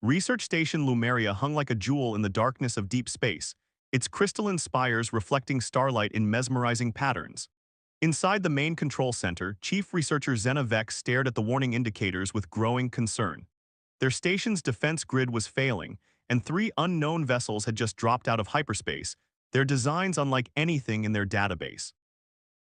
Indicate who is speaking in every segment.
Speaker 1: Research Station Lumeria hung like a jewel in the darkness of deep space, its crystalline spires reflecting starlight in mesmerizing patterns. Inside the main control center, Chief Researcher Zena Vex stared at the warning indicators with growing concern. Their station's defense grid was failing, and three unknown vessels had just dropped out of hyperspace, their designs unlike anything in their database.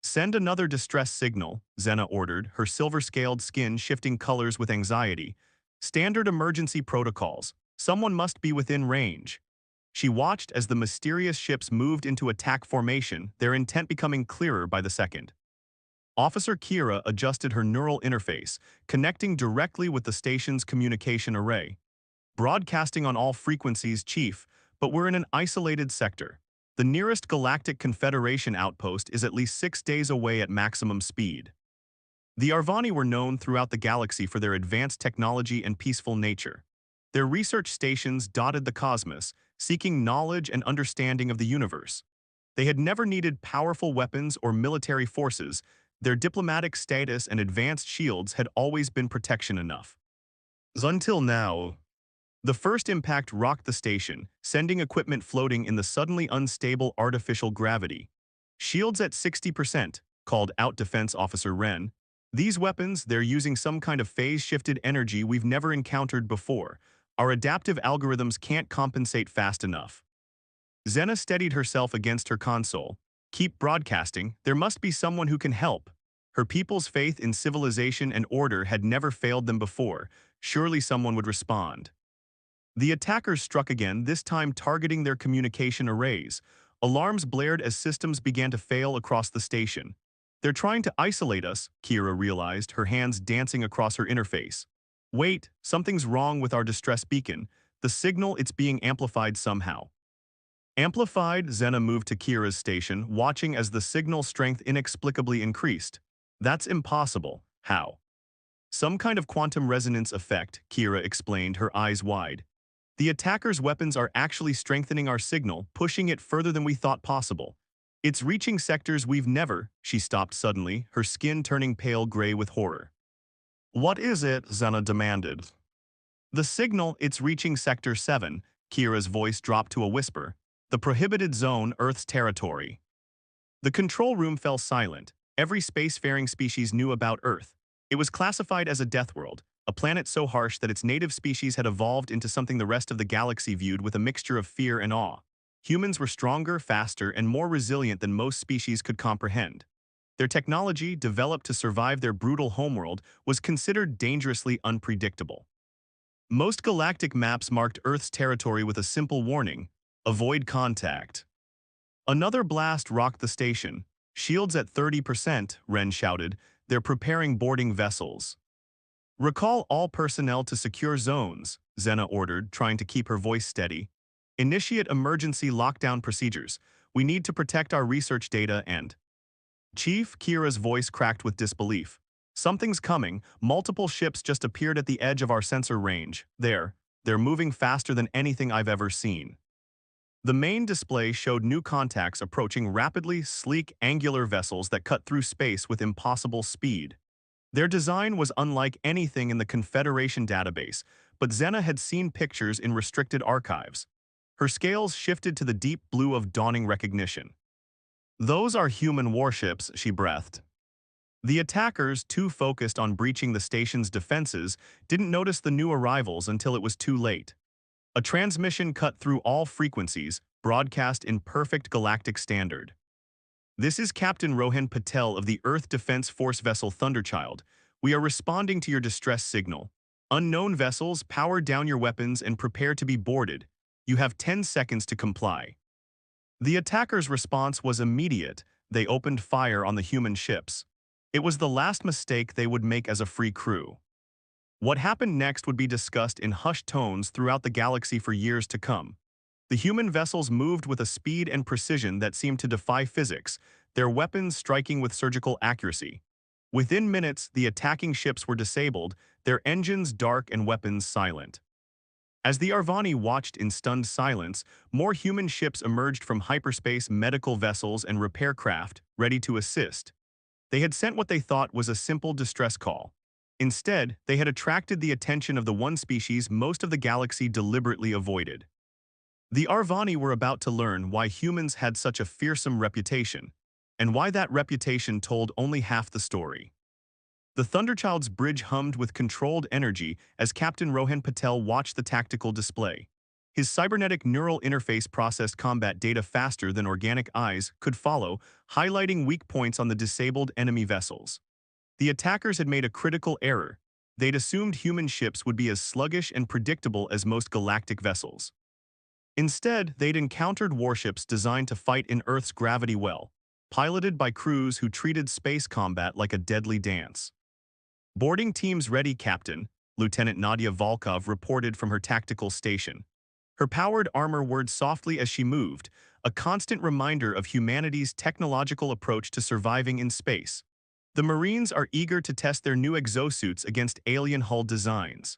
Speaker 1: Send another distress signal, Zena ordered, her silver-scaled skin shifting colors with anxiety. Standard emergency protocols. Someone must be within range. She watched as the mysterious ships moved into attack formation, their intent becoming clearer by the second. Officer Kira adjusted her neural interface, connecting directly with the station's communication array. Broadcasting on all frequencies, Chief, but we're in an isolated sector. The nearest Galactic Confederation outpost is at least 6 days away at maximum speed. The Arvani were known throughout the galaxy for their advanced technology and peaceful nature. Their research stations dotted the cosmos, seeking knowledge and understanding of the universe. They had never needed powerful weapons or military forces. Their diplomatic status and advanced shields had always been protection enough. Until now, the first impact rocked the station, sending equipment floating in the suddenly unstable artificial gravity. Shields at 60%, called out Defense Officer Wren. These weapons, they're using some kind of phase-shifted energy we've never encountered before. Our adaptive algorithms can't compensate fast enough. Zena steadied herself against her console. Keep broadcasting, there must be someone who can help. Her people's faith in civilization and order had never failed them before. Surely someone would respond. The attackers struck again, this time targeting their communication arrays. Alarms blared as systems began to fail across the station. They're trying to isolate us, Kira realized, her hands dancing across her interface. Wait, something's wrong with our distress beacon. The signal, it's being amplified somehow. Amplified, Zena moved to Kira's station, watching as the signal strength inexplicably increased. That's impossible. How? Some kind of quantum resonance effect, Kira explained, her eyes wide. The attackers' weapons are actually strengthening our signal, pushing it further than we thought possible. It's reaching sectors we've never. She stopped suddenly, her skin turning pale gray with horror. What is it? Zena demanded. The signal, it's reaching Sector 7, Kira's voice dropped to a whisper. The prohibited zone, Earth's territory. The control room fell silent. Every spacefaring species knew about Earth. It was classified as a death world, a planet so harsh that its native species had evolved into something the rest of the galaxy viewed with a mixture of fear and awe. Humans were stronger, faster, and more resilient than most species could comprehend. Their technology, developed to survive their brutal homeworld, was considered dangerously unpredictable. Most galactic maps marked Earth's territory with a simple warning: avoid contact. Another blast rocked the station. Shields at 30%, Wren shouted. They're preparing boarding vessels. Recall all personnel to secure zones, Zena ordered, trying to keep her voice steady. Initiate emergency lockdown procedures. We need to protect our research data and… Chief, Kira's voice cracked with disbelief. Something's coming. Multiple ships just appeared at the edge of our sensor range. They're moving faster than anything I've ever seen. The main display showed new contacts approaching rapidly, sleek, angular vessels that cut through space with impossible speed. Their design was unlike anything in the Confederation database, but Zena had seen pictures in restricted archives. Her scales shifted to the deep blue of dawning recognition. Those are human warships, she breathed. The attackers, too focused on breaching the station's defenses, didn't notice the new arrivals until it was too late. A transmission cut through all frequencies, broadcast in perfect galactic standard. This is Captain Rohan Patel of the Earth Defense Force vessel Thunderchild. We are responding to your distress signal. Unknown vessels, power down your weapons and prepare to be boarded. You have 10 seconds to comply. The attackers' response was immediate. They opened fire on the human ships. It was the last mistake they would make as a free crew. What happened next would be discussed in hushed tones throughout the galaxy for years to come. The human vessels moved with a speed and precision that seemed to defy physics, their weapons striking with surgical accuracy. Within minutes, the attacking ships were disabled, their engines dark and weapons silent. As the Arvani watched in stunned silence, more human ships emerged from hyperspace, medical vessels, and repair craft, ready to assist. They had sent what they thought was a simple distress call. Instead, they had attracted the attention of the one species most of the galaxy deliberately avoided. The Arvani were about to learn why humans had such a fearsome reputation, and why that reputation told only half the story. The Thunderchild's bridge hummed with controlled energy as Captain Rohan Patel watched the tactical display. His cybernetic neural interface processed combat data faster than organic eyes could follow, highlighting weak points on the disabled enemy vessels. The attackers had made a critical error. They'd assumed human ships would be as sluggish and predictable as most galactic vessels. Instead, they'd encountered warships designed to fight in Earth's gravity well, piloted by crews who treated space combat like a deadly dance. Boarding teams ready, Captain, Lieutenant Nadia Volkov reported from her tactical station. Her powered armor whirred softly as she moved, a constant reminder of humanity's technological approach to surviving in space. The Marines are eager to test their new exosuits against alien hull designs.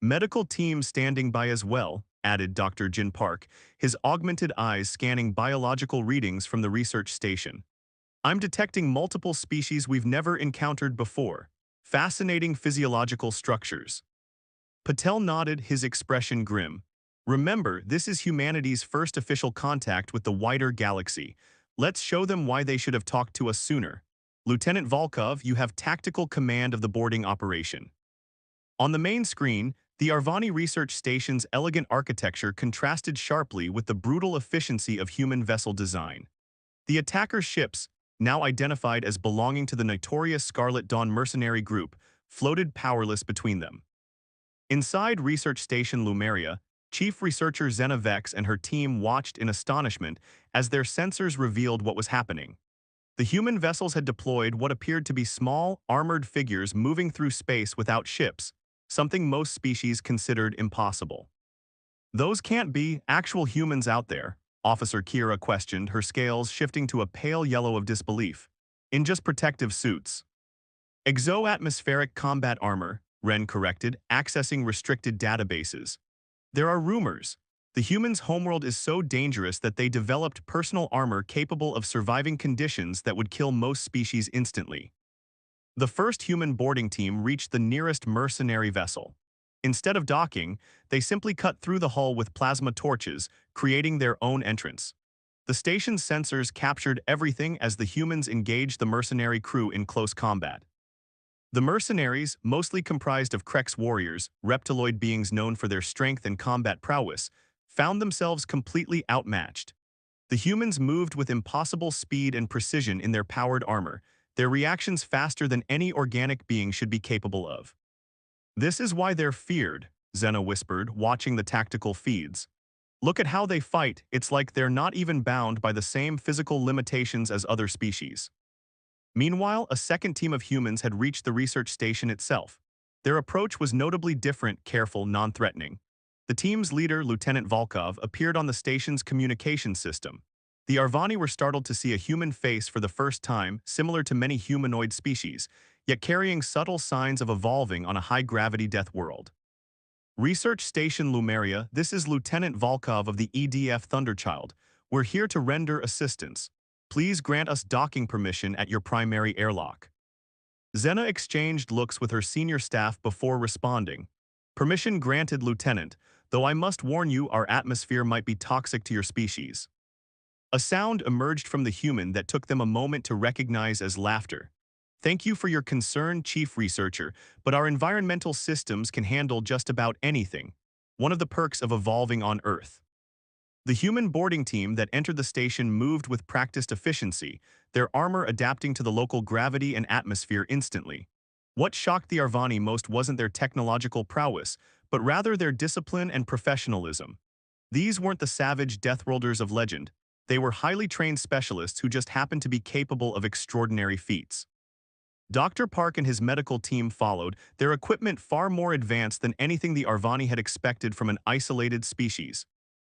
Speaker 1: Medical teams standing by as well, added Dr. Jin Park, his augmented eyes scanning biological readings from the research station. I'm detecting multiple species we've never encountered before. Fascinating physiological structures. Patel nodded, his expression grim. Remember, this is humanity's first official contact with the wider galaxy. Let's show them why they should have talked to us sooner. Lieutenant Volkov, you have tactical command of the boarding operation. On the main screen, the Arvani Research Station's elegant architecture contrasted sharply with the brutal efficiency of human vessel design. The attacker ships, now identified as belonging to the notorious Scarlet Dawn mercenary group, floated powerless between them. Inside Research Station Lumeria, Chief Researcher Zena Vex and her team watched in astonishment as their sensors revealed what was happening. The human vessels had deployed what appeared to be small, armored figures moving through space without ships, something most species considered impossible. Those can't be actual humans out there, Officer Kira questioned, her scales shifting to a pale yellow of disbelief. In just protective suits. Exo-atmospheric combat armor, Ren corrected, accessing restricted databases. There are rumors. The humans' homeworld is so dangerous that they developed personal armor capable of surviving conditions that would kill most species instantly. The first human boarding team reached the nearest mercenary vessel. Instead of docking, they simply cut through the hull with plasma torches, creating their own entrance. The station's sensors captured everything as the humans engaged the mercenary crew in close combat. The mercenaries, mostly comprised of Krex warriors, reptiloid beings known for their strength and combat prowess, found themselves completely outmatched. The humans moved with impossible speed and precision in their powered armor, their reactions faster than any organic being should be capable of. This is why they're feared, Zena whispered, watching the tactical feeds. Look at how they fight, it's like they're not even bound by the same physical limitations as other species. Meanwhile, a second team of humans had reached the research station itself. Their approach was notably different, careful, non-threatening. The team's leader, Lieutenant Volkov, appeared on the station's communication system. The Arvani were startled to see a human face for the first time, similar to many humanoid species, yet carrying subtle signs of evolving on a high-gravity death world. Research Station Lumeria, this is Lieutenant Volkov of the EDF Thunderchild. We're here to render assistance. Please grant us docking permission at your primary airlock. Zena exchanged looks with her senior staff before responding. Permission granted, Lieutenant, though I must warn you our atmosphere might be toxic to your species. A sound emerged from the human that took them a moment to recognize as laughter. Thank you for your concern, Chief Researcher, but our environmental systems can handle just about anything. One of the perks of evolving on Earth. The human boarding team that entered the station moved with practiced efficiency, their armor adapting to the local gravity and atmosphere instantly. What shocked the Arvani most wasn't their technological prowess, but rather their discipline and professionalism. These weren't the savage Deathworlders of legend. They were highly trained specialists who just happened to be capable of extraordinary feats. Dr. Park and his medical team followed, their equipment far more advanced than anything the Arvani had expected from an isolated species.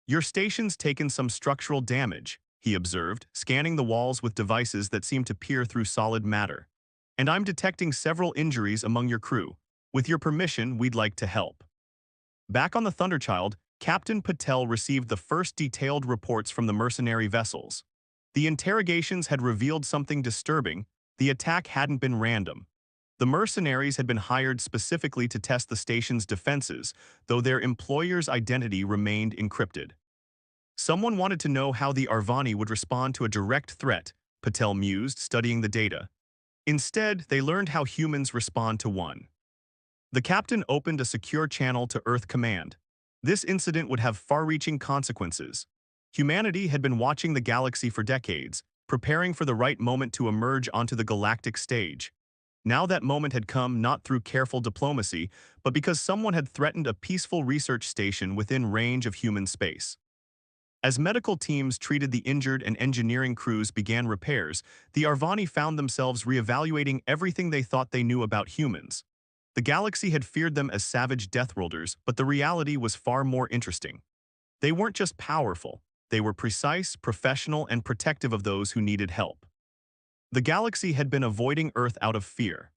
Speaker 1: Your station's taken some structural damage, he observed, scanning the walls with devices that seemed to peer through solid matter. And I'm detecting several injuries among your crew. With your permission, we'd like to help. Back on the Thunderchild, Captain Patel received the first detailed reports from the mercenary vessels. The interrogations had revealed something disturbing. The attack hadn't been random. The mercenaries had been hired specifically to test the station's defenses, though their employer's identity remained encrypted. Someone wanted to know how the Arvani would respond to a direct threat, Patel mused, studying the data. Instead, they learned how humans respond to one. The captain opened a secure channel to Earth Command. This incident would have far-reaching consequences. Humanity had been watching the galaxy for decades, preparing for the right moment to emerge onto the galactic stage. Now that moment had come not through careful diplomacy, but because someone had threatened a peaceful research station within range of human space. As medical teams treated the injured and engineering crews began repairs, the Arvani found themselves reevaluating everything they thought they knew about humans. The galaxy had feared them as savage Deathworlders, but the reality was far more interesting. They weren't just powerful, they were precise, professional, and protective of those who needed help. The galaxy had been avoiding Earth out of fear.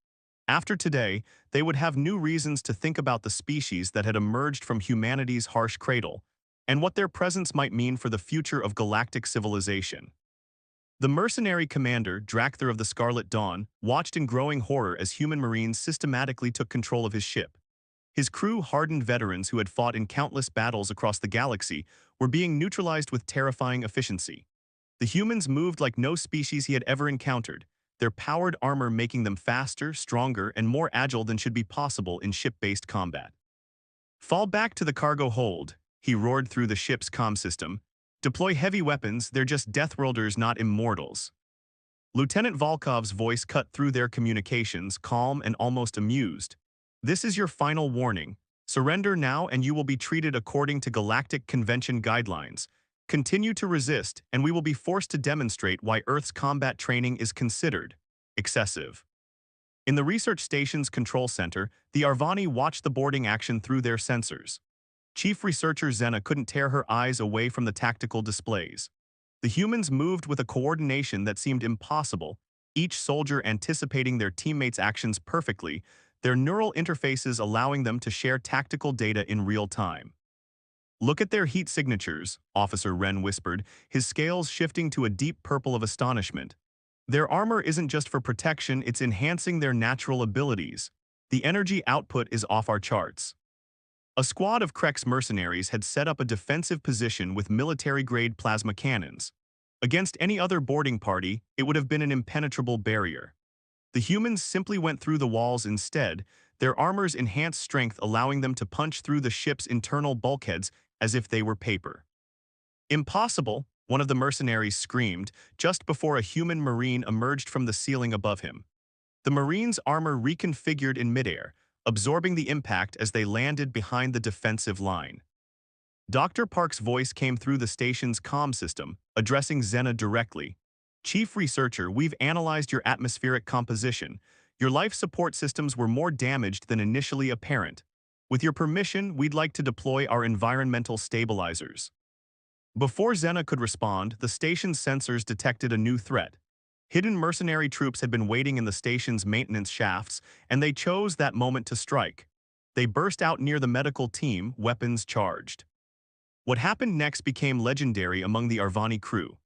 Speaker 1: After today, they would have new reasons to think about the species that had emerged from humanity's harsh cradle, and what their presence might mean for the future of galactic civilization. The mercenary commander, Drakthar of the Scarlet Dawn, watched in growing horror as human marines systematically took control of his ship. His crew, hardened veterans who had fought in countless battles across the galaxy, were being neutralized with terrifying efficiency. The humans moved like no species he had ever encountered, their powered armor making them faster, stronger, and more agile than should be possible in ship-based combat. "Fall back to the cargo hold," he roared through the ship's comm system. "Deploy heavy weapons, they're just Deathworlders, not immortals." Lieutenant Volkov's voice cut through their communications, calm and almost amused. "This is your final warning. Surrender now and you will be treated according to Galactic Convention guidelines. Continue to resist, and we will be forced to demonstrate why Earth's combat training is considered excessive." In the research station's control center, the Arvani watched the boarding action through their sensors. Chief researcher Zena couldn't tear her eyes away from the tactical displays. The humans moved with a coordination that seemed impossible, each soldier anticipating their teammates' actions perfectly, their neural interfaces allowing them to share tactical data in real time. "Look at their heat signatures," Officer Wren whispered, his scales shifting to a deep purple of astonishment. "Their armor isn't just for protection, it's enhancing their natural abilities. The energy output is off our charts." A squad of Krek's mercenaries had set up a defensive position with military-grade plasma cannons. Against any other boarding party, it would have been an impenetrable barrier. The humans simply went through the walls instead, their armor's enhanced strength allowing them to punch through the ship's internal bulkheads as if they were paper. "Impossible," one of the mercenaries screamed, just before a human marine emerged from the ceiling above him. The marine's armor reconfigured in midair, absorbing the impact as they landed behind the defensive line. Dr. Park's voice came through the station's comm system, addressing Zena directly. "Chief Researcher, we've analyzed your atmospheric composition. Your life support systems were more damaged than initially apparent. With your permission, we'd like to deploy our environmental stabilizers." Before Zena could respond, the station's sensors detected a new threat. Hidden mercenary troops had been waiting in the station's maintenance shafts, and they chose that moment to strike. They burst out near the medical team, weapons charged. What happened next became legendary among the Arvani crew.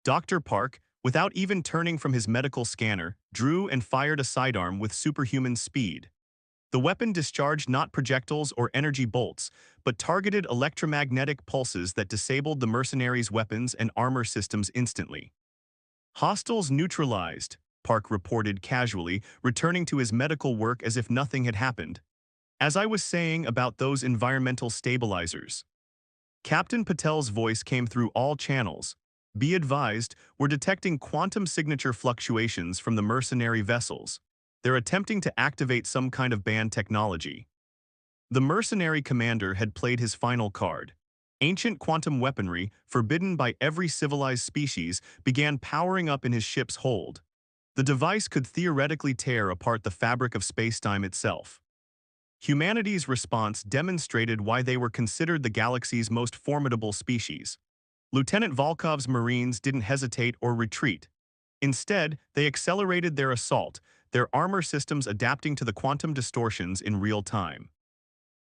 Speaker 1: Dr. Park, without even turning from his medical scanner, drew and fired a sidearm with superhuman speed. The weapon discharged not projectiles or energy bolts, but targeted electromagnetic pulses that disabled the mercenaries' weapons and armor systems instantly. "Hostiles neutralized," Park reported casually, returning to his medical work as if nothing had happened. "As I was saying about those environmental stabilizers." Captain Patel's voice came through all channels. "Be advised, we're detecting quantum signature fluctuations from the mercenary vessels. They're attempting to activate some kind of banned technology." The mercenary commander had played his final card. Ancient quantum weaponry, forbidden by every civilized species, began powering up in his ship's hold. The device could theoretically tear apart the fabric of spacetime itself. Humanity's response demonstrated why they were considered the galaxy's most formidable species. Lieutenant Volkov's Marines didn't hesitate or retreat. Instead, they accelerated their assault, their armor systems adapting to the quantum distortions in real time.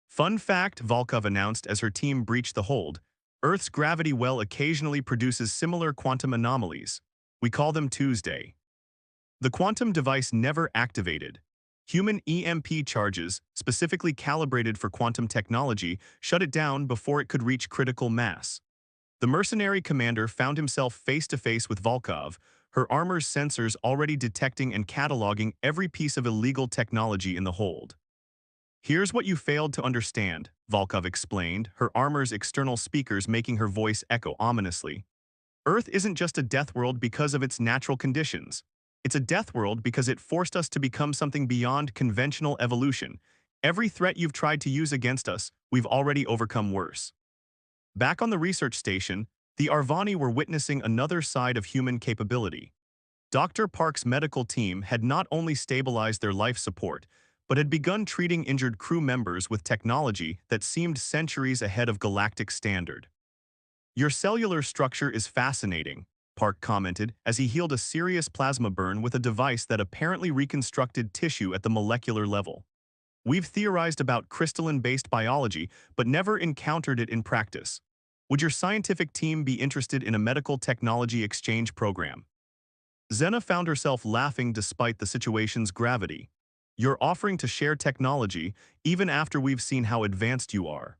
Speaker 1: "Fun fact," Volkov announced as her team breached the hold, "Earth's gravity well occasionally produces similar quantum anomalies. We call them Tuesday." The quantum device never activated. Human EMP charges, specifically calibrated for quantum technology, shut it down before it could reach critical mass. The mercenary commander found himself face-to-face with Volkov, her armor's sensors already detecting and cataloging every piece of illegal technology in the hold. "Here's what you failed to understand," Volkov explained, her armor's external speakers making her voice echo ominously. "Earth isn't just a death world because of its natural conditions. It's a death world because it forced us to become something beyond conventional evolution. Every threat you've tried to use against us, we've already overcome worse." Back on the research station, the Arvani were witnessing another side of human capability. Dr. Park's medical team had not only stabilized their life support, but had begun treating injured crew members with technology that seemed centuries ahead of galactic standard. "Your cellular structure is fascinating," Park commented as he healed a serious plasma burn with a device that apparently reconstructed tissue at the molecular level. "We've theorized about crystalline-based biology, but never encountered it in practice. Would your scientific team be interested in a medical technology exchange program?" Zena found herself laughing despite the situation's gravity. "You're offering to share technology, even after we've seen how advanced you are."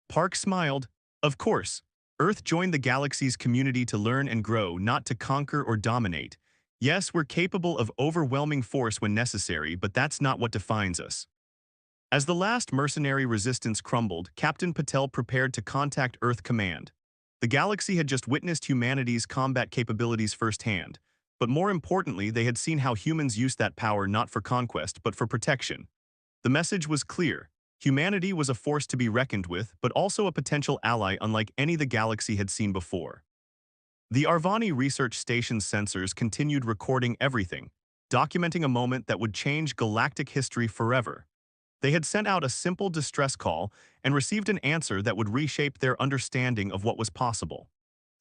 Speaker 1: Park smiled. "Of course. Earth joined the galaxy's community to learn and grow, not to conquer or dominate. Yes, we're capable of overwhelming force when necessary, but that's not what defines us." As the last mercenary resistance crumbled, Captain Patel prepared to contact Earth Command. The galaxy had just witnessed humanity's combat capabilities firsthand, but more importantly, they had seen how humans used that power not for conquest, but for protection. The message was clear. Humanity was a force to be reckoned with, but also a potential ally unlike any the galaxy had seen before. The Arvani research station's sensors continued recording everything, documenting a moment that would change galactic history forever. They had sent out a simple distress call and received an answer that would reshape their understanding of what was possible.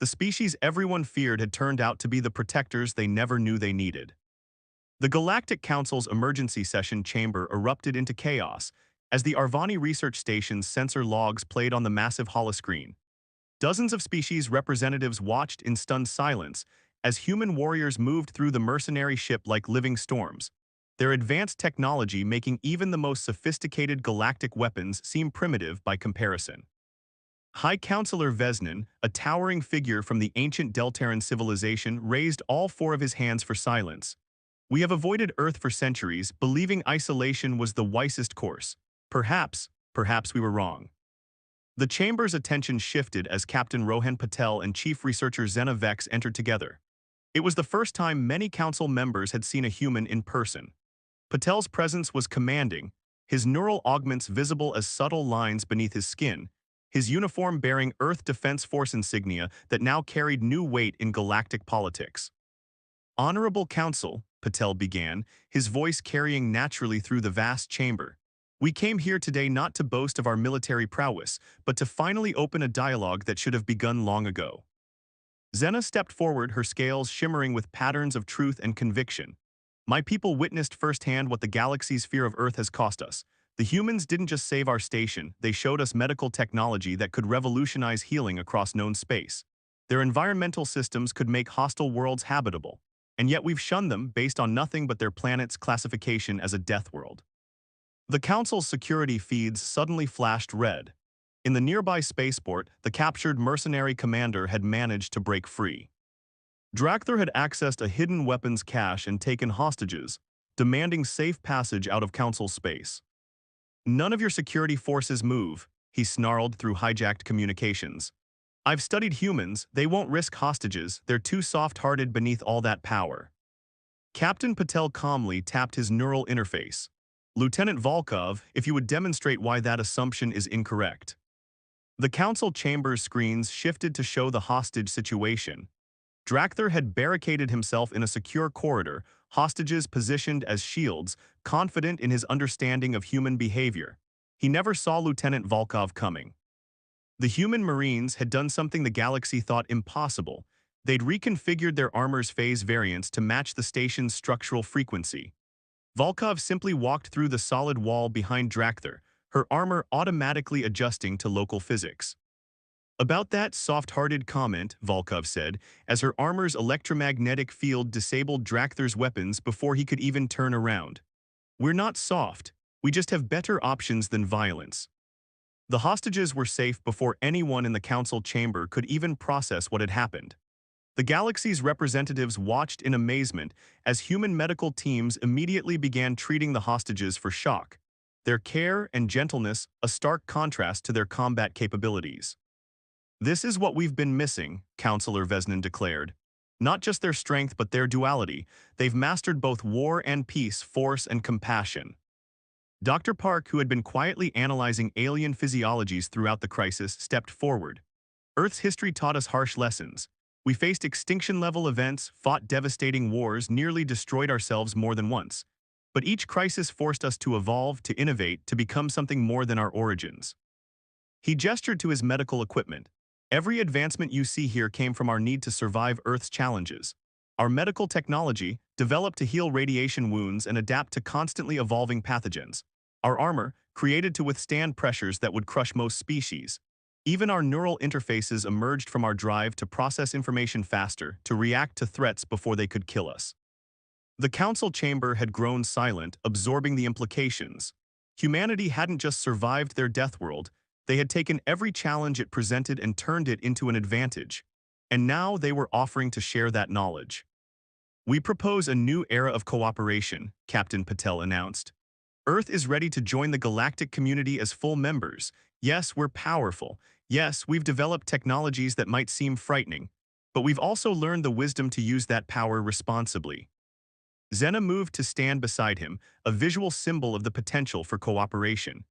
Speaker 1: The species everyone feared had turned out to be the protectors they never knew they needed. The Galactic Council's emergency session chamber erupted into chaos as the Arvani research station's sensor logs played on the massive holoscreen. Dozens of species representatives watched in stunned silence as human warriors moved through the mercenary ship like living storms, their advanced technology making even the most sophisticated galactic weapons seem primitive by comparison. High Counselor Vesnin, a towering figure from the ancient Deltaran civilization, raised all four of his hands for silence. "We have avoided Earth for centuries, believing isolation was the wisest course. Perhaps we were wrong." The chamber's attention shifted as Captain Rohan Patel and Chief Researcher Zena Vex entered together. It was the first time many council members had seen a human in person. Patel's presence was commanding, his neural augments visible as subtle lines beneath his skin, his uniform bearing Earth Defense Force insignia that now carried new weight in galactic politics. "Honorable Council," Patel began, his voice carrying naturally through the vast chamber. "We came here today not to boast of our military prowess, but to finally open a dialogue that should have begun long ago." Zena stepped forward, her scales shimmering with patterns of truth and conviction. "My people witnessed firsthand what the galaxy's fear of Earth has cost us. The humans didn't just save our station, they showed us medical technology that could revolutionize healing across known space. Their environmental systems could make hostile worlds habitable, and yet we've shunned them based on nothing but their planet's classification as a death world." The Council's security feeds suddenly flashed red. In the nearby spaceport, the captured mercenary commander had managed to break free. Drakther had accessed a hidden weapons cache and taken hostages, demanding safe passage out of Council space. "None of your security forces move," he snarled through hijacked communications. "I've studied humans, they won't risk hostages, they're too soft-hearted beneath all that power." Captain Patel calmly tapped his neural interface. "Lieutenant Volkov, if you would demonstrate why that assumption is incorrect." The council chamber's screens shifted to show the hostage situation. Drakther had barricaded himself in a secure corridor, hostages positioned as shields, confident in his understanding of human behavior. He never saw Lieutenant Volkov coming. The human Marines had done something the galaxy thought impossible. They'd reconfigured their armor's phase variants to match the station's structural frequency. Volkov simply walked through the solid wall behind Drakther, her armor automatically adjusting to local physics. "About that soft-hearted comment," Volkov said, as her armor's electromagnetic field disabled Drakther's weapons before he could even turn around. We're not soft, we just have better options than violence. The hostages were safe before anyone in the council chamber could even process what had happened. The galaxy's representatives watched in amazement as human medical teams immediately began treating the hostages for shock. Their care and gentleness a stark contrast to their combat capabilities. This is what we've been missing, Counselor Vesnan declared. Not just their strength but their duality. They've mastered both war and peace, force and compassion. Dr. Park, who had been quietly analyzing alien physiologies throughout the crisis, stepped forward. Earth's history taught us harsh lessons. We faced extinction-level events, fought devastating wars, nearly destroyed ourselves more than once. But each crisis forced us to evolve, to innovate, to become something more than our origins. He gestured to his medical equipment. Every advancement you see here came from our need to survive Earth's challenges. Our medical technology, developed to heal radiation wounds and adapt to constantly evolving pathogens. Our armor, created to withstand pressures that would crush most species. Even our neural interfaces emerged from our drive to process information faster, to react to threats before they could kill us. The council chamber had grown silent, absorbing the implications. Humanity hadn't just survived their death world, they had taken every challenge it presented and turned it into an advantage. And now they were offering to share that knowledge. We propose a new era of cooperation, Captain Patel announced. Earth is ready to join the galactic community as full members. Yes, we're powerful. Yes, we've developed technologies that might seem frightening. But we've also learned the wisdom to use that power responsibly. Xena moved to stand beside him, a visual symbol of the potential for cooperation.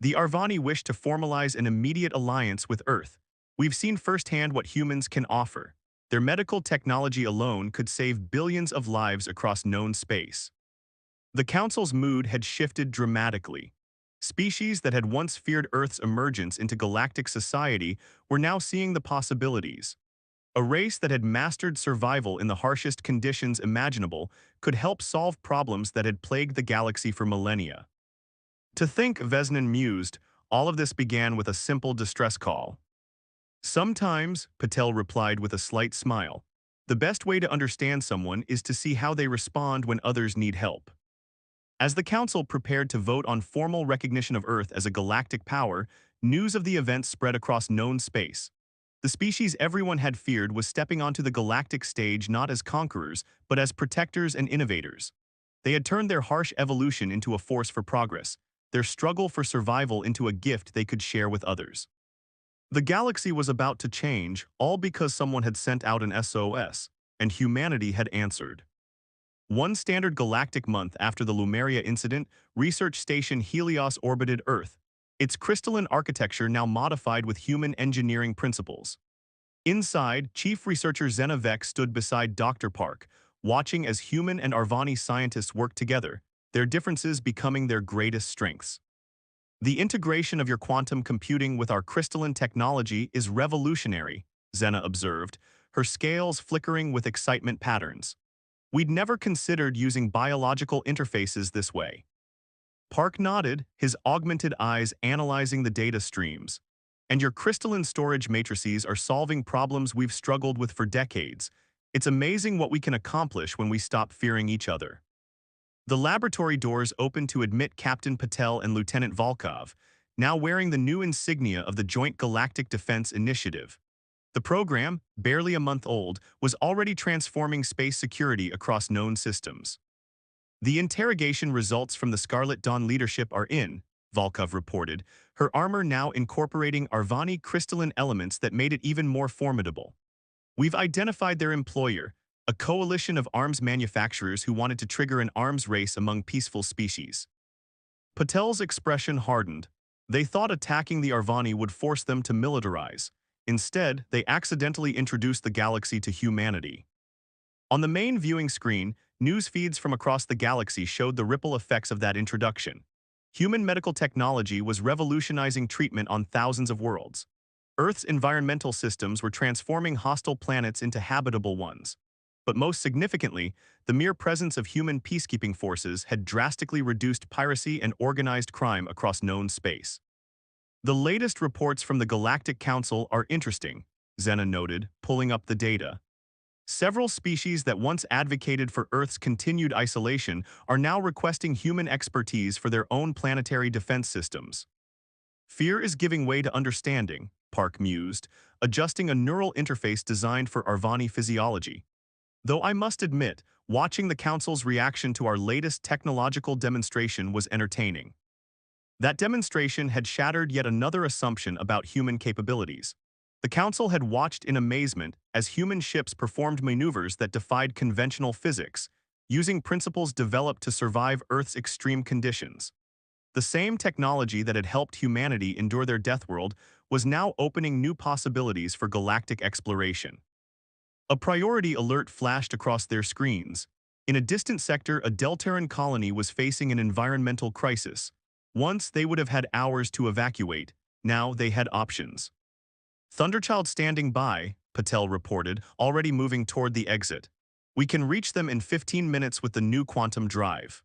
Speaker 1: The Arvani wished to formalize an immediate alliance with Earth. We've seen firsthand what humans can offer. Their medical technology alone could save billions of lives across known space. The Council's mood had shifted dramatically. Species that had once feared Earth's emergence into galactic society were now seeing the possibilities. A race that had mastered survival in the harshest conditions imaginable could help solve problems that had plagued the galaxy for millennia. To think, Vesnan mused, all of this began with a simple distress call. Sometimes, Patel replied with a slight smile, the best way to understand someone is to see how they respond when others need help. As the Council prepared to vote on formal recognition of Earth as a galactic power, news of the event spread across known space. The species everyone had feared was stepping onto the galactic stage not as conquerors, but as protectors and innovators. They had turned their harsh evolution into a force for progress, their struggle for survival into a gift they could share with others. The galaxy was about to change, all because someone had sent out an SOS, and humanity had answered. One standard galactic month after the Lumeria incident, research station Helios orbited Earth, its crystalline architecture now modified with human engineering principles. Inside, Chief Researcher Xena Vex stood beside Dr. Park, watching as human and Arvani scientists worked together, their differences becoming their greatest strengths. The integration of your quantum computing with our crystalline technology is revolutionary, Xena observed, her scales flickering with excitement patterns. We'd never considered using biological interfaces this way. Park nodded, his augmented eyes analyzing the data streams. And your crystalline storage matrices are solving problems we've struggled with for decades. It's amazing what we can accomplish when we stop fearing each other. The laboratory doors opened to admit Captain Patel and Lieutenant Volkov, now wearing the new insignia of the Joint Galactic Defense Initiative. The program, barely a month old, was already transforming space security across known systems. The interrogation results from the Scarlet Dawn leadership are in, Volkov reported, her armor now incorporating Arvani crystalline elements that made it even more formidable. We've identified their employer, a coalition of arms manufacturers who wanted to trigger an arms race among peaceful species. Patel's expression hardened. They thought attacking the Arvani would force them to militarize. Instead, they accidentally introduced the galaxy to humanity. On the main viewing screen, news feeds from across the galaxy showed the ripple effects of that introduction. Human medical technology was revolutionizing treatment on thousands of worlds. Earth's environmental systems were transforming hostile planets into habitable ones. But most significantly, the mere presence of human peacekeeping forces had drastically reduced piracy and organized crime across known space. The latest reports from the Galactic Council are interesting, Xena noted, pulling up the data. Several species that once advocated for Earth's continued isolation are now requesting human expertise for their own planetary defense systems. Fear is giving way to understanding, Park mused, adjusting a neural interface designed for Arvani physiology. Though I must admit, watching the Council's reaction to our latest technological demonstration was entertaining. That demonstration had shattered yet another assumption about human capabilities. The Council had watched in amazement as human ships performed maneuvers that defied conventional physics, using principles developed to survive Earth's extreme conditions. The same technology that had helped humanity endure their death world was now opening new possibilities for galactic exploration. A priority alert flashed across their screens. In a distant sector, a Deltaran colony was facing an environmental crisis. Once they would have had hours to evacuate, now they had options. Thunderchild standing by, Patel reported, already moving toward the exit. We can reach them in 15 minutes with the new quantum drive.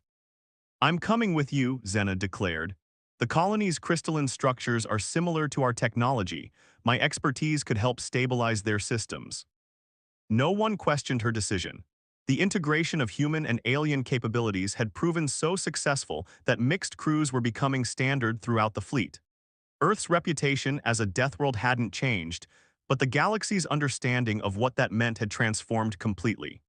Speaker 1: I'm coming with you, Xena declared. The colony's crystalline structures are similar to our technology. My expertise could help stabilize their systems. No one questioned her decision. The integration of human and alien capabilities had proven so successful that mixed crews were becoming standard throughout the fleet. Earth's reputation as a death world hadn't changed, but the galaxy's understanding of what that meant had transformed completely.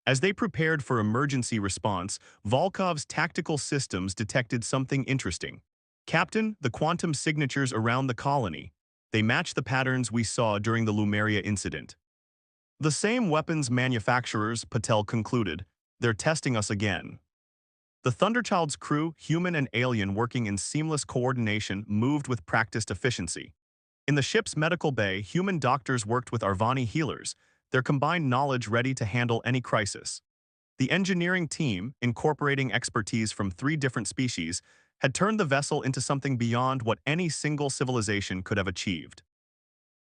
Speaker 1: As they prepared for emergency response, Volkov's tactical systems detected something interesting. Captain, the quantum signatures around the colony. They match the patterns we saw during the Lumeria incident. The same weapons manufacturers, Patel concluded. They're testing us again. The Thunderchild's crew, human and alien working in seamless coordination, moved with practiced efficiency. In the ship's medical bay, human doctors worked with Arvani healers, their combined knowledge ready to handle any crisis. The engineering team, incorporating expertise from 3 different species, had turned the vessel into something beyond what any single civilization could have achieved.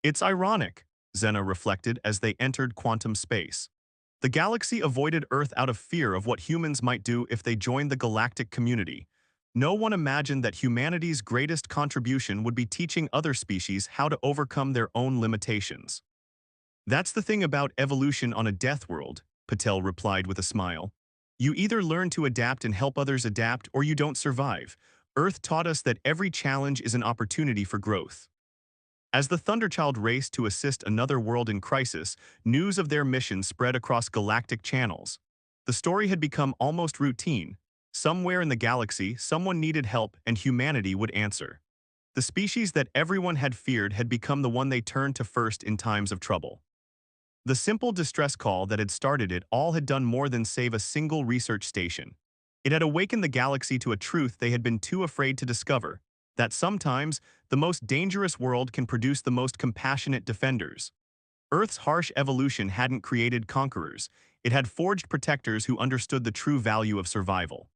Speaker 1: It's ironic, Xena reflected as they entered quantum space. The galaxy avoided Earth out of fear of what humans might do if they joined the galactic community. No one imagined that humanity's greatest contribution would be teaching other species how to overcome their own limitations. That's the thing about evolution on a death world, Patel replied with a smile. You either learn to adapt and help others adapt, or you don't survive. Earth taught us that every challenge is an opportunity for growth. As the Thunderchild raced to assist another world in crisis, news of their mission spread across galactic channels. The story had become almost routine. Somewhere in the galaxy, someone needed help and humanity would answer. The species that everyone had feared had become the one they turned to first in times of trouble. The simple distress call that had started it all had done more than save a single research station. It had awakened the galaxy to a truth they had been too afraid to discover, that sometimes the most dangerous world can produce the most compassionate defenders. Earth's harsh evolution hadn't created conquerors, it had forged protectors who understood the true value of survival.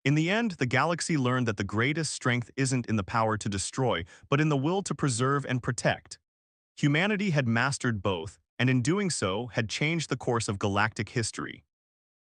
Speaker 1: In the end, the galaxy learned that the greatest strength isn't in the power to destroy, but in the will to preserve and protect. Humanity had mastered both, and in doing so, had changed the course of galactic history.